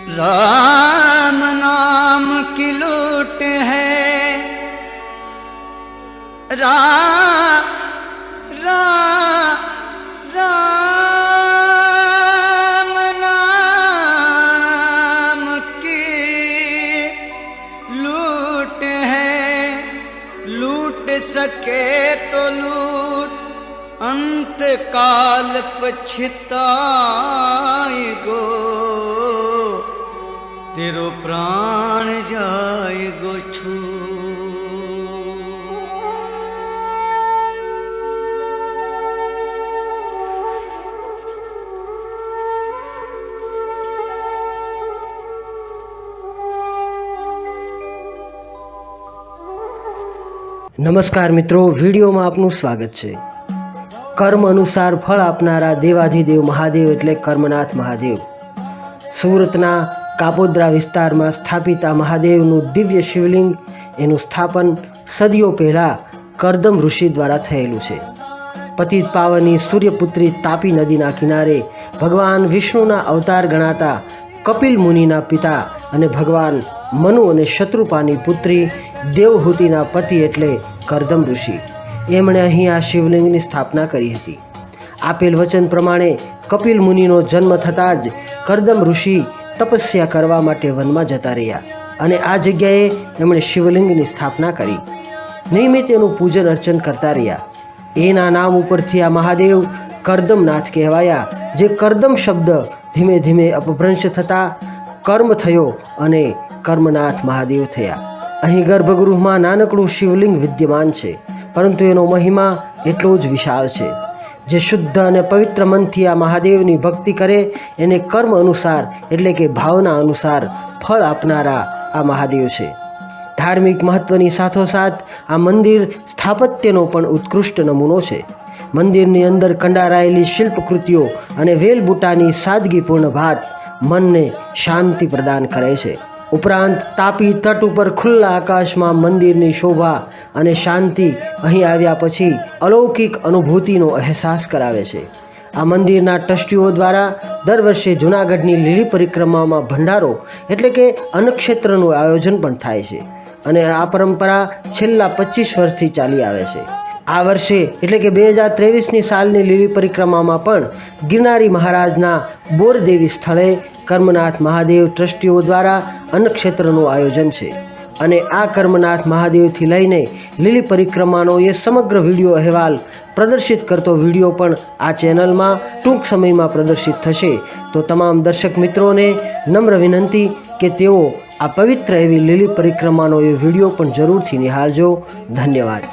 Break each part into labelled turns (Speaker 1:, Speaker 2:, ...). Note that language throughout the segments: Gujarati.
Speaker 1: राम नाम की लूट है, रा रा राम नाम की लूट है। लूट सके तो लूट, अंत काल पछताएगो, तेरो प्राण जाएगो छू।
Speaker 2: નમસ્કાર મિત્રો, વિડીયોમાં આપનું સ્વાગત છે। કર્મ અનુસાર ફળ આપનારા દેવાધિદેવ મહાદેવ એટલે કર્મનાથ મહાદેવ સુરતના કાપોદ્રા વિસ્તારમાં સ્થાપિત આ મહાદેવનું દિવ્ય શિવલિંગ, એનું સ્થાપન સદીઓ પહેલાં કરદમ ઋષિ દ્વારા થયેલું છે। પતિત પાવની સૂર્યપુત્રી તાપી નદીના કિનારે ભગવાન વિષ્ણુના અવતાર ગણાતા કપિલ મુનિના પિતા અને ભગવાન મનુ અને શત્રુપાની પુત્રી દેવહૂતિના પતિ એટલે કરદમ ઋષિ, એમણે અહીં આ શિવલિંગની સ્થાપના કરી હતી। આપેલ વચન પ્રમાણે કપિલ મુનિનો જન્મ થતાં જ કરદમ ઋષિ તપસ્યા કરવા માટે વનમાં જતા રહ્યા અને આ જગ્યાએ એમણે શિવલિંગની સ્થાપના કરી। નિયમિત એનું પૂજન અર્ચન કરતા રહ્યા। એના નામ ઉપરથી આ મહાદેવ કરદમનાથ કહેવાયા, જે કરદમ શબ્દ ધીમે ધીમે અપભ્રંશ થતાં કર્મ થયો અને કર્મનાથ મહાદેવ થયા। અહીં ગર્ભગૃહમાં નાનકડું શિવલિંગ વિદ્યમાન છે, પરંતુ એનો મહિમા એટલો જ વિશાળ છે। જે શુદ્ધ અને પવિત્ર મનથી આ મહાદેવની ભક્તિ કરે એને કર્મ અનુસાર એટલે કે ભાવના અનુસાર ફળ આપનારા આ મહાદેવ છે। ધાર્મિક મહત્વની સાથોસાથ આ મંદિર સ્થાપત્યનો પણ ઉત્કૃષ્ટ નમૂનો છે। મંદિરની અંદર કંડારાયેલી શિલ્પકૃતિઓ અને વેલબુટાની સાદગીપૂર્ણ ભાત મનને શાંતિ પ્રદાન કરે છે। ઉપરાંત તાપી તટ ઉપર ખુલ્લા આકાશમાં મંદિરની શોભા અને શાંતિ અહીં આવ્યા પછી અલૌકિક અનુભૂતિનો અહેસાસ કરાવે છે। આ મંદિરના ટ્રસ્ટીઓ દ્વારા દર વર્ષે જૂનાગઢની લીલી પરિક્રમામાં ભંડારો એટલે કે અન્નક્ષેત્રનું આયોજન પણ થાય છે અને આ પરંપરા છેલ્લા 25 વર્ષથી ચાલી આવે છે। આ વર્ષે એટલે કે 2023ની સાલની લીલી પરિક્રમામાં પણ ગિરનારી મહારાજના બોરદેવી સ્થળે કર્મનાથ મહાદેવ ટ્રસ્ટીઓ દ્વારા અન્નક્ષેત્રનું આયોજન છે અને આ કર્મનાથ મહાદેવથી લઈને લીલી પરિક્રમાનો એ સમગ્ર વિડીયો અહેવાલ પ્રદર્શિત કરતો વિડીયો પણ આ ચેનલમાં ટૂંક સમયમાં પ્રદર્શિત થશે। તો તમામ દર્શક મિત્રોને નમ્ર વિનંતી કે તેઓ આ પવિત્ર એવી લીલી પરિક્રમાનો એ વિડીયો પણ જરૂરથી નિહાળજો। ધન્યવાદ।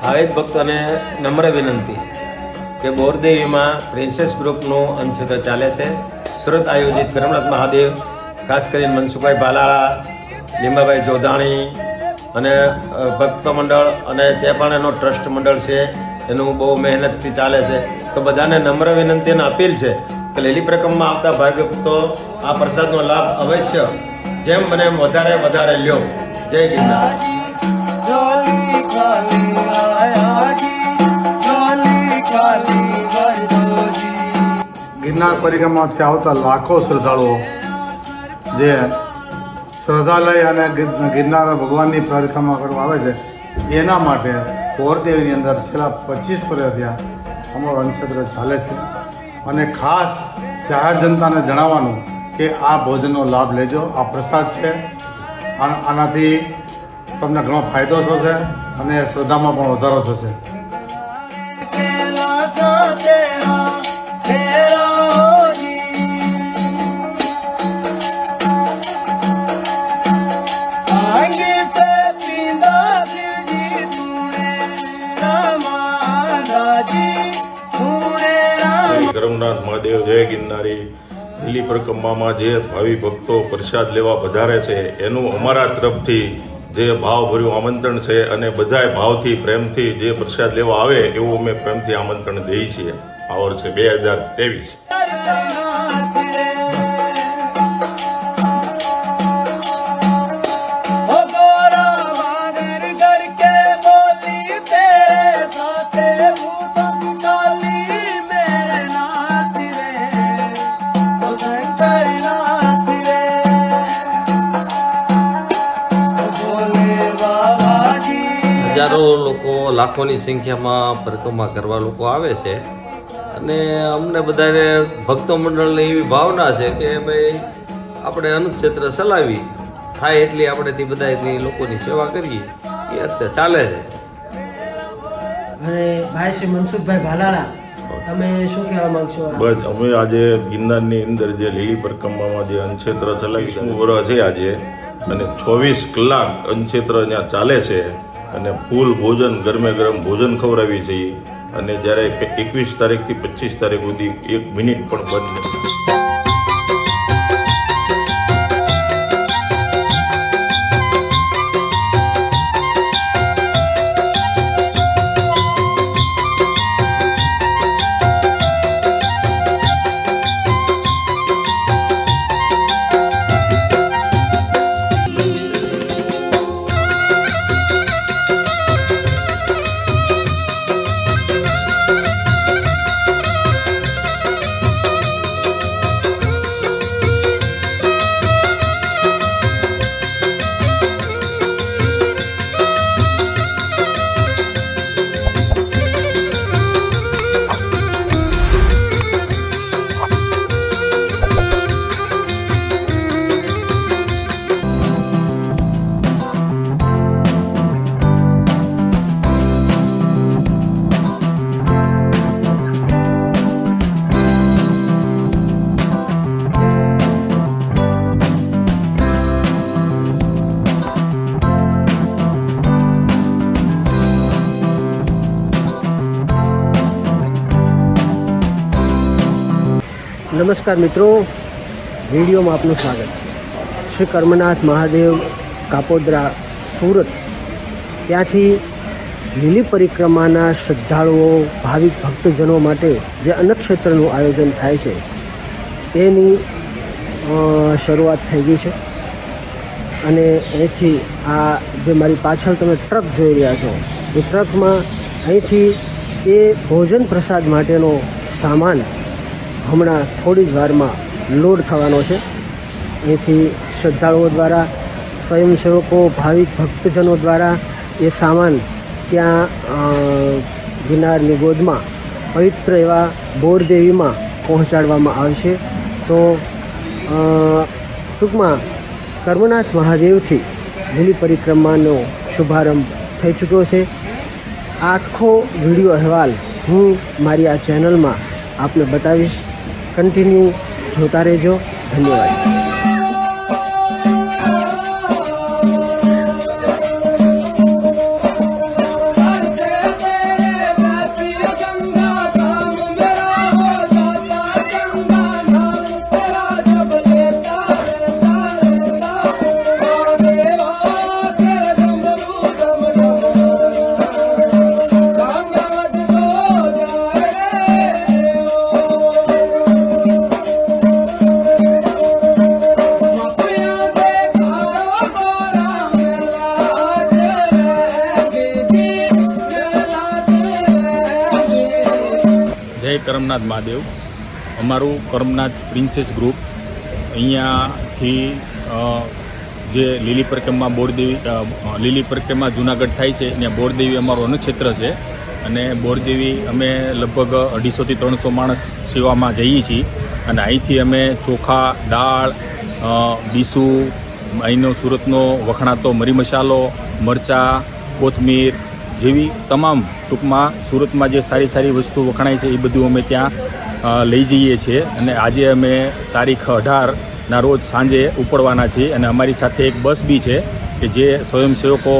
Speaker 3: ભાવિક ભક્તોને નમ્ર વિનંતી કે બોરદેવીમાં પ્રિન્સેસ ગ્રુપનું અન્નક્ષેત્ર ચાલે છે। સુરત આયોજિત કર્મનાથ મહાદેવ, ખાસ કરીને મનસુખભાઈ ભાલાળા, લીંબાભાઈ જોધાણી અને ભક્ત મંડળ અને તે પણ એનો ટ્રસ્ટ મંડળ છે, એનું બહુ મહેનતથી ચાલે છે। તો બધાને નમ્ર વિનંતી અને અપીલ છે કે લીલી પરિક્રમામાં આવતા ભાવિક ભક્તો આ પ્રસાદનો લાભ અવશ્ય જેમ બને એમ વધારે લ્યો। જય ગિરનાર।
Speaker 4: ગિરનાર પરિક્રમાથી આવતા લાખો શ્રદ્ધાળુઓ જે શ્રદ્ધાલય અને ગિરનાર ભગવાનની પરિક્રમા કરવા આવે છે, એના માટે બોરદેવીની અંદર છેલ્લા 25 વર્ષથી અમારું અન્નક્ષેત્ર ચાલે છે અને ખાસ જાહેર જનતાને જણાવવાનું કે આ ભોજનનો લાભ લેજો। આ પ્રસાદ છે, આનાથી તમને ઘણો ફાયદો થશે અને શ્રદ્ધામાં પણ વધારો થશે।
Speaker 1: आगे से पींदा जी सुने
Speaker 5: કરમનાથ મહાદેવ જય ગિરનારી લીલી પરિક્રમામાં જે ભાવિ ભક્તો પ્રસાદ લેવા પધારે છે એનું અમારા તરફથી જે ભાવભર્યું આમંત્રણ છે અને બધાય ભાવથી પ્રેમથી જે પ્રસાદ લેવા આવે એવું અમે પ્રેમથી આમંત્રણ દઈએ છીએ આ વર્ષે 2023।
Speaker 6: હજારો લોકો લાખોની સંખ્યામાં પરિક્રમા કરવા લોકો આવે છે અને અમને બધાને ભક્તો મંડળની એવી ભાવના છે કે ભાઈ આપણે અન્નક્ષેત્ર ચલાવી થાય એટલી આપણેથી બધાની લોકોની સેવા કરીએ એ અત્યારે ચાલે છે।
Speaker 2: અને ભાઈ શ્રી મનસુખભાઈ ભાલાળા, તમે શું કહેવા માંગશો?
Speaker 5: બસ અમે આજે ગિરનારની અંદર જે લીલી પરિક્રમામાં જે અન્નક્ષેત્ર ચલાવી વર્ષ છે આજે, અને 24 કલાક અન્નક્ષેત્ર ત્યાં ચાલે છે અને ફૂલ ભોજન ગરમે ગરમ ભોજન ખવડાવી છીએ અને જ્યારે 21 તારીખથી 25 તારીખ સુધી 1 મિનિટ પણ બંધ નથી।
Speaker 2: નમસ્કાર મિત્રો, વિડીયોમાં આપનું સ્વાગત છે। શ્રી કર્મનાથ મહાદેવ કાપોદ્રા સુરત, ત્યાંથી લીલી પરિક્રમાના શ્રદ્ધાળુઓ ભાવિક ભક્તજનો માટે જે અન્નક્ષેત્રનું આયોજન થાય છે તેની શરૂઆત થઈ ગઈ છે અને અહીંથી આ જે મારી પાછળ તમે ટ્રક જોઈ રહ્યા છો એ ટ્રકમાં અહીંથી એ ભોજન પ્રસાદ માટેનો સામાન હમણાં થોડી જ વારમાં લોડ થવાનો છે। અહીંથી શ્રદ્ધાળુઓ દ્વારા, સ્વયંસેવકો, ભાવિક ભક્તજનો દ્વારા એ સામાન ત્યાં ગિરનારની ગોદમાં પવિત્ર એવા બોરદેવીમાં પહોંચાડવામાં આવશે। તો ટૂંકમાં કર્મનાથ મહાદેવથી લીલી પરિક્રમાનો શુભારંભ થઈ ચૂક્યો છે। આખો વિડીયો અહેવાલ હું મારી આ ચેનલમાં આપને બતાવીશ। કન્ટિન્યુ જોતા રહેજો। ધન્યવાદ।
Speaker 7: જય કરમનાથ મહાદેવ। અમારું કરમનાથ પ્રિન્સેસ ગ્રુપ અહીંયાથી જે લીલી પરિક્રમા લીલી પરિક્રમા જુનાગઢ થાય છે ત્યાં બોરદેવી અમારું અન્નક્ષેત્ર છે અને બોરદેવી અમે લગભગ 250 થી 300 માણસ સેવામાં જઈએ છીએ અને અહીંથી અમે ચોખા, દાળ, ડીસું, અહીંનો સુરતનો વખણાતો મરી મસાલો, મરચાં, કોથમીર જેવી તમામ ટૂંકમાં સુરતમાં જે સારી સારી વસ્તુ વખણાય છે એ બધું અમે ત્યાં લઈ જઈએ છીએ અને આજે અમે તારીખ 18ના રોજ સાંજે ઉપડવાના છીએ અને અમારી સાથે એક બસ બી છે કે જે સ્વયંસેવકો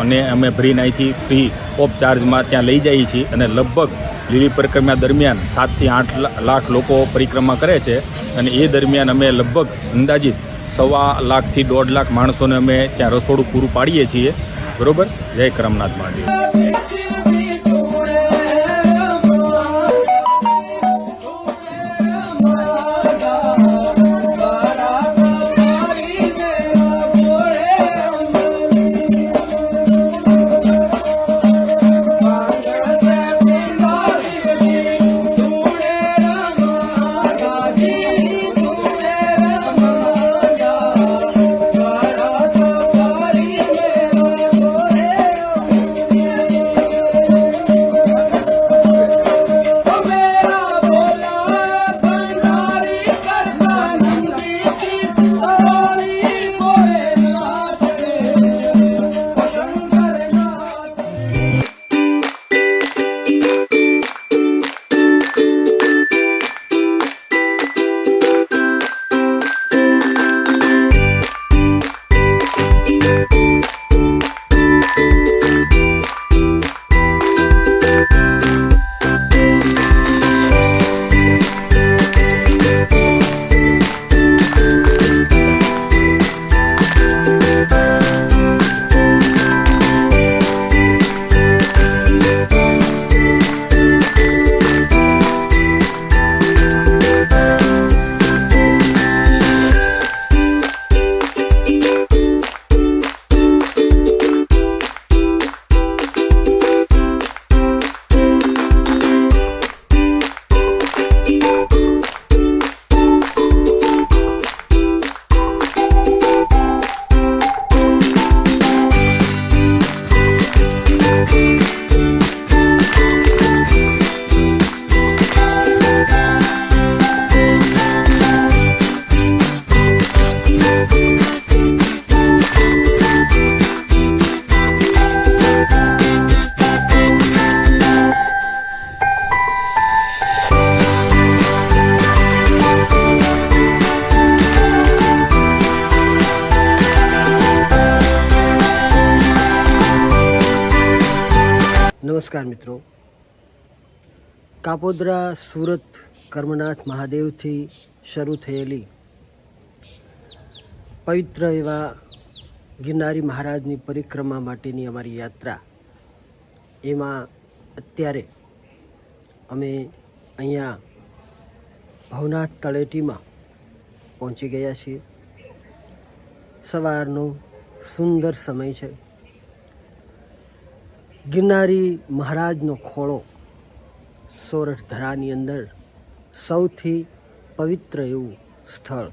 Speaker 7: અને અમે ભરીને અહીંથી ફ્રી ઓફ ચાર્જમાં ત્યાં લઈ જઈએ છીએ અને લગભગ લીલી પરિક્રમા દરમિયાન 7 થી 8 લાખ લોકો પરિક્રમા કરે છે અને એ દરમિયાન અમે લગભગ અંદાજિત 1.25 લાખથી 1.5 લાખ માણસોને અમે ત્યાં રસોડું પૂરું પાડીએ છીએ. બરોબર. જય કરમનાથ મહાદેવ.
Speaker 2: નમસ્કાર મિત્રો, કાપોદ્રા સુરત કર્મનાથ મહાદેવથી શરૂ થયેલી પવિત્ર એવા ગિરનારી મહારાજની પરિક્રમા માટેની અમારી યાત્રા, એમાં અત્યારે અમે અહીંયા ભવનાથ તળેટીમાં પહોંચી ગયા છીએ. સવારનો સુંદર સમય છે. ગિરનારી મહારાજનો ખોળો સોરઠ ધરાની અંદર સૌથી પવિત્ર એવું સ્થળ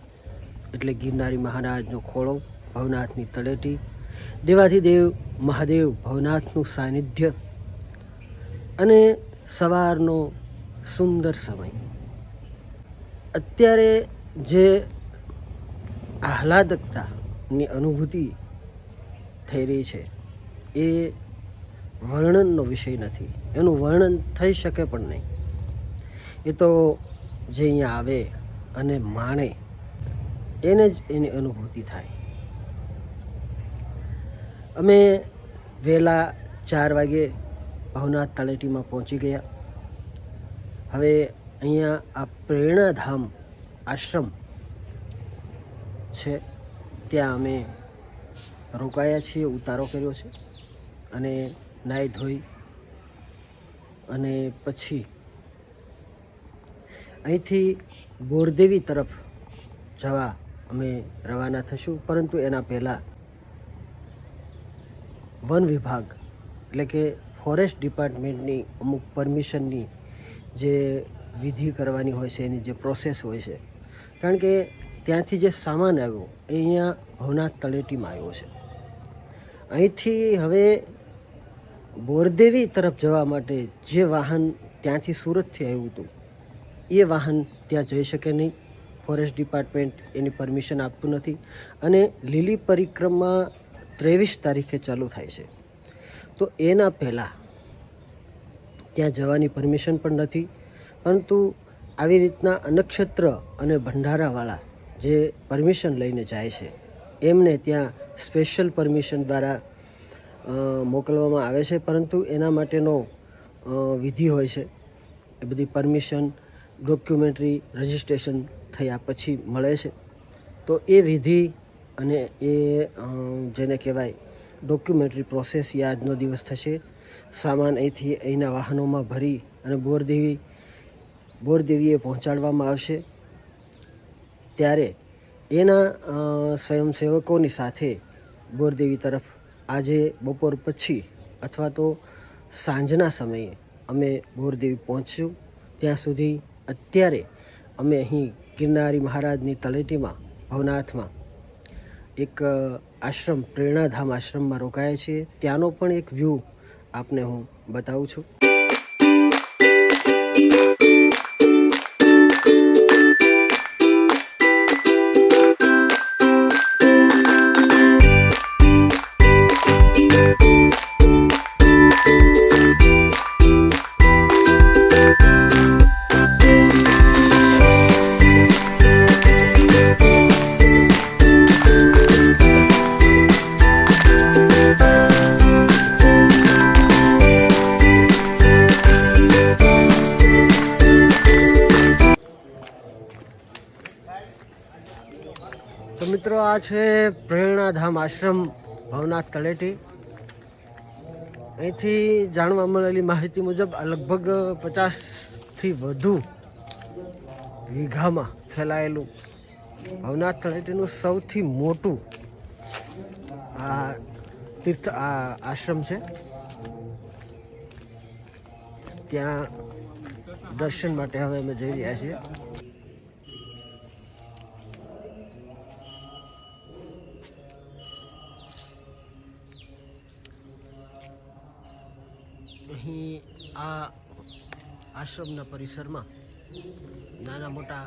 Speaker 2: એટલે ગિરનારી મહારાજનો ખોળો, ભવનાથની તળેટી, દેવાધિદેવ મહાદેવ ભવનાથનું સાનિધ્ય અને સવારનો સુંદર સમય. અત્યારે જે આહલાદકતાની અનુભૂતિ થઈ રહી છે એ વર્ણનનો વિષય નથી. એનું વર્ણન થઈ શકે પણ નહીં. એ તો જે અહીંયા આવે અને માણે એને જ એની અનુભૂતિ થાય. અમે વહેલા 4 વાગે ભવનાથ તળેટીમાં પહોંચી ગયા. હવે અહીંયા આ પ્રેરણાધામ આશ્રમ છે, ત્યાં અમે રોકાયા છીએ, ઉતારો કર્યો છે અને નાહી ધોઈ અને પછી અહીંથી બોરદેવી તરફ જવા અમે રવાના થશું. પરંતુ એના પહેલાં વન વિભાગ એટલે કે ફોરેસ્ટ ડિપાર્ટમેન્ટની અમુક પરમિશનની જે વિધિ કરવાની હોય છે, એની જે પ્રોસેસ હોય છે, કારણ કે ત્યાંથી જે સામાન આવ્યો એ અહીંયા ભવનાથ તળેટીમાં આવ્યો છે. અહીંથી હવે બોરદેવી તરફ જવા માટે જે વાહન ત્યાંથી સુરતથી આવ્યું હતું એ વાહન ત્યાં જઈ શકે નહીં. ફોરેસ્ટ ડિપાર્ટમેન્ટ એની પરમિશન આપતું નથી અને લીલી પરિક્રમા 23 તારીખે ચાલુ થાય છે. તો એના પહેલાં ત્યાં જવાની પરમિશન પણ નથી. પરંતુ આવી રીતના નક્ષત્ર અને ભંડારાવાળા જે પરમિશન લઈને જાય છે એમને ત્યાં સ્પેશિયલ પરમિશન દ્વારા મોકલવામાં આવે છે. પરંતુ એના માટેનો વિધિ હોય છે એ બધી પરમિશન, ડોક્યુમેન્ટરી, રજિસ્ટ્રેશન થયા પછી મળે છે. તો એ વિધિ અને એ જેને કહેવાય ડોક્યુમેન્ટરી પ્રોસેસ એ આજનો દિવસ થશે. સામાન અહીંથી અહીંના વાહનોમાં ભરી અને બોરદેવીએ પહોંચાડવામાં આવશે. ત્યારે એના સ્વયંસેવકોની સાથે બોરદેવી તરફ આજે બપોર પછી અથવા તો સાંજના સમયે અમે બોરદેવી પહોંચશું. ત્યાં સુધી અત્યારે અમે અહીં ગિરનારી મહારાજની તળેટીમાં ભવનાથમાં એક આશ્રમ, પ્રેરણાધામ આશ્રમમાં રોકાયા છીએ. ત્યાંનો પણ એક વ્યૂ આપને હું બતાવું છું. તો મિત્રો, આ છે પ્રેરણાધામ આશ્રમ ભવનાથ તળેટી. અહીંથી જાણવા મળેલી માહિતી મુજબ આ લગભગ 50થી વધુ વીઘામાં ફેલાયેલું ભવનાથ તળેટીનું સૌથી મોટું આ આશ્રમ છે. ત્યાં દર્શન માટે હવે અમે જઈ રહ્યા છીએ. અહીં આ આશ્રમના પરિસરમાં નાના મોટા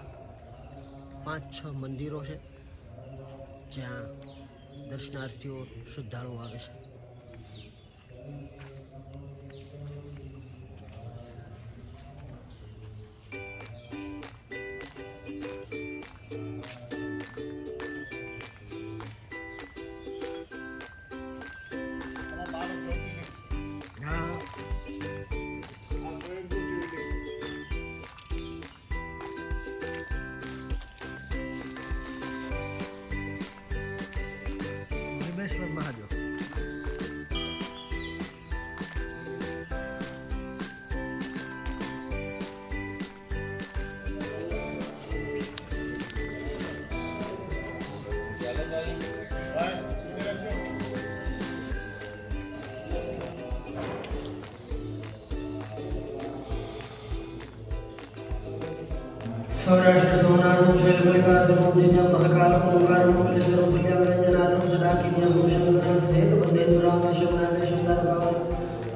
Speaker 2: 5-6 મંદિરો છે જ્યાં દર્શનાર્થીઓ, શ્રદ્ધાળુઓ આવે છે. મહાદેવ. સૌરાષ્ટ્ર સોમનાથમ શૈલ પરિવારમ દિવ્યમ મહાકાલમ ઓંકારમ મુકેશ્વરમ પુણ્યવ્યંજનાથમ સદાકિન્યમ ભૂષણકરમ સેત વંદે સુરામ શિવનાથ શિવદારકાવમ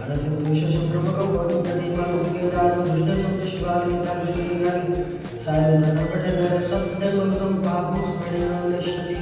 Speaker 2: અનસમ વિશેષ પ્રમકમ વદંતદીપકમ કેદારમ કૃષ્ણચમ શિવાલયતા કૃષ્ણલિંગારી સાયદન પટેલ સત્યવંતમ પાપમ સ્મરણ્યાનશ્યતિ.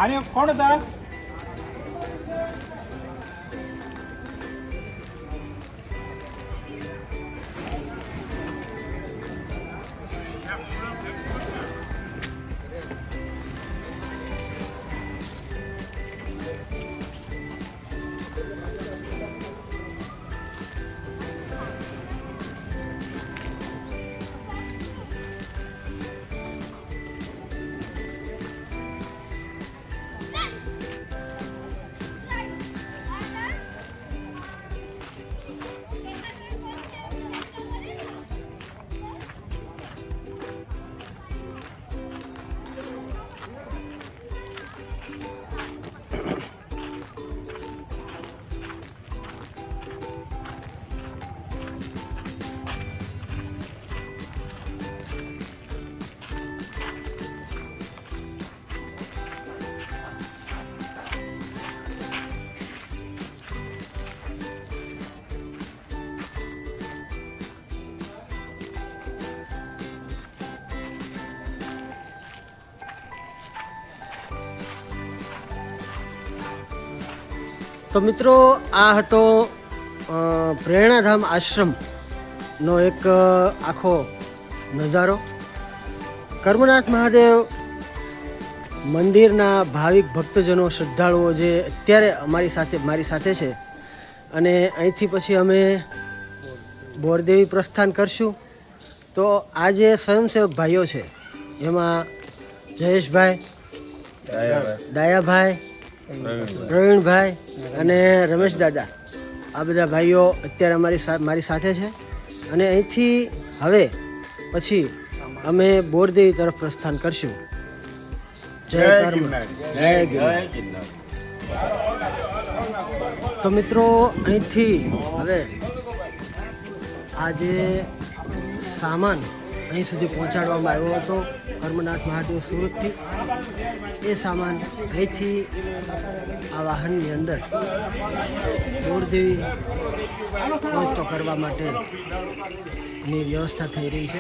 Speaker 8: आने कौन है सर?
Speaker 2: તો મિત્રો આ હતો પ્રેરણાધામ આશ્રમનો એક આખો નજારો. કર્મનાથ મહાદેવ મંદિરના ભાવિક ભક્તજનો શ્રદ્ધાળુઓ જે અત્યારે મારી સાથે છે, અને અહીંથી પછી અમે બોરદેવી પ્રસ્થાન કરશું. તો આ જે સ્વયંસેવક ભાઈઓ છે એમાં જયેશભાઈ, ડાયાભાઈ, પ્રવીણભાઈ અને રમેશ દાદા, આ બધા ભાઈઓ અત્યારે મારી સાથે છે. અને અહીંથી હવે પછી અમે બોરદેવી તરફ પ્રસ્થાન કરશું. જય કર્મ, જય ગિરનાર. તો મિત્રો અહીંથી હવે આ જે સામાન અહીં સુધી પહોંચાડવામાં આવ્યો હતો કર્મનાથ મહાદેવ સુરતથી, એ સામાન અહીંથી આ વાહનની અંદર બોરદેવી પહોંચતો કરવા માટેની વ્યવસ્થા થઈ રહી છે.